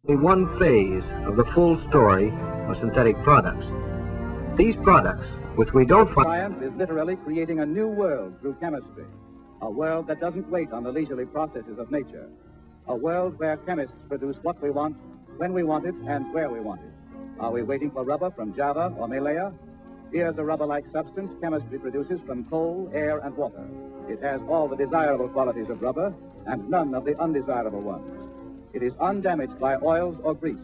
One phase of the full story of synthetic products. These products, which we don't find... Science is literally creating a new world through chemistry. A world that doesn't wait on the leisurely processes of nature. A world where chemists produce what we want, when we want it, and where we want it. Are we waiting for rubber from Java or Malaya? Here's a rubber-like substance chemistry produces from coal, air, and water. It has all the desirable qualities of rubber and none of the undesirable ones. It is undamaged by oils or grease,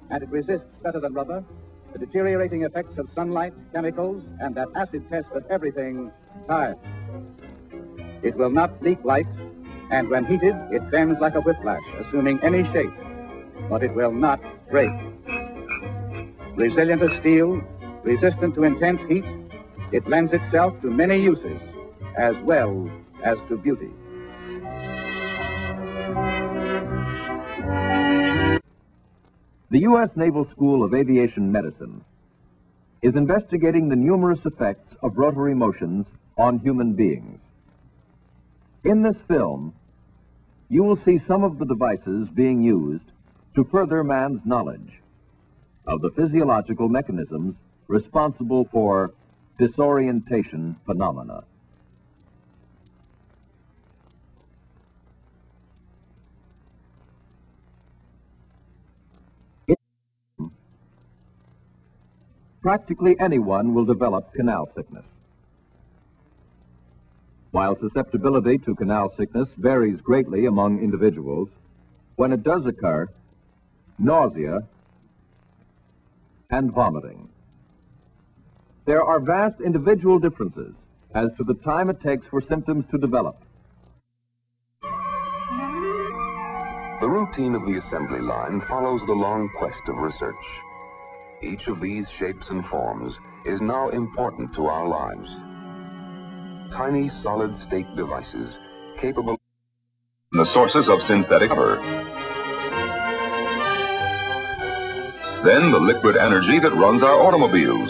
and it resists better than rubber the deteriorating effects of sunlight, chemicals, and that acid test of everything, time. It will not leak light, and when heated, it bends like a whiplash, assuming any shape, but it will not break. Resilient as steel, resistant to intense heat, it lends itself to many uses, as well as to beauty. The U.S. Naval School of Aviation Medicine is investigating the numerous effects of rotary motions on human beings. In this film, you will see some of the devices being used to further man's knowledge of the physiological mechanisms responsible for disorientation phenomena. Practically anyone will develop canal sickness. While susceptibility to canal sickness varies greatly among individuals, when it does occur, nausea and vomiting. There are vast individual differences as to the time it takes for symptoms to develop. The routine of the assembly line follows the long quest of research. Each of these shapes and forms is now important to our lives. Tiny solid-state devices capable of the sources of synthetic rubber. Then the liquid energy that runs our automobiles.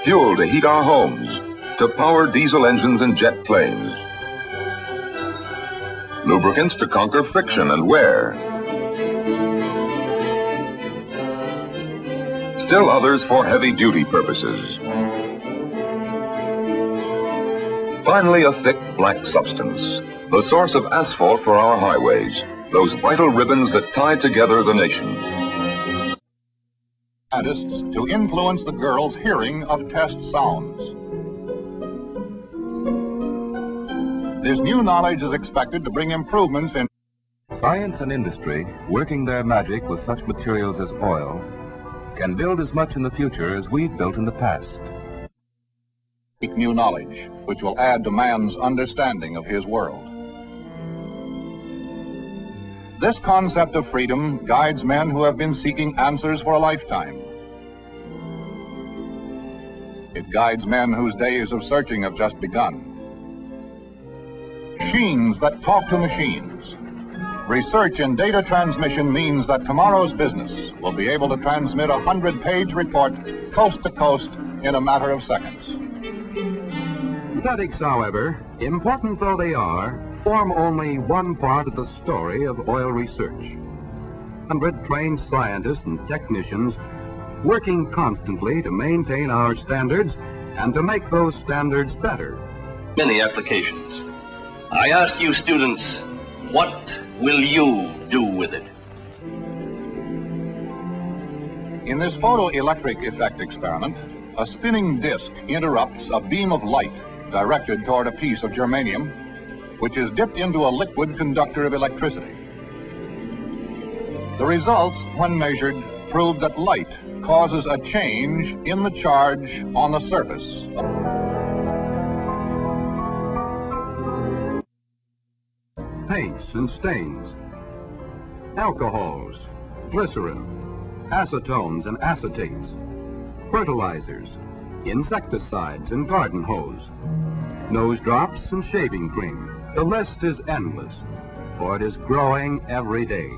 Fuel to heat our homes, to power diesel engines and jet planes. Lubricants to conquer friction and wear. Still others for heavy-duty purposes. Finally, a thick black substance, the source of asphalt for our highways, those vital ribbons that tie together the nation. To influence the girl's hearing of test sounds. This new knowledge is expected to bring improvements in science and industry, working their magic with such materials as oil, can build as much in the future as we've built in the past. New knowledge, which will add to man's understanding of his world. This concept of freedom guides men who have been seeking answers for a lifetime. It guides men whose days of searching have just begun. Machines that talk to machines. Research in data transmission means that tomorrow's business will be able to transmit a 100-page report coast to coast in a matter of seconds. Synthetics, however, important though they are, form only one part of the story of oil research. 100 trained scientists and technicians working constantly to maintain our standards and to make those standards better. Many applications. I ask you students, what will you do with it? In this photoelectric effect experiment, a spinning disc interrupts a beam of light directed toward a piece of germanium, which is dipped into a liquid conductor of electricity. The results, when measured, prove that light causes a change in the charge on the surface. Paints and stains, alcohols, glycerin, acetones and acetates, fertilizers, insecticides and garden hose, nose drops and shaving cream. The list is endless, for it is growing every day.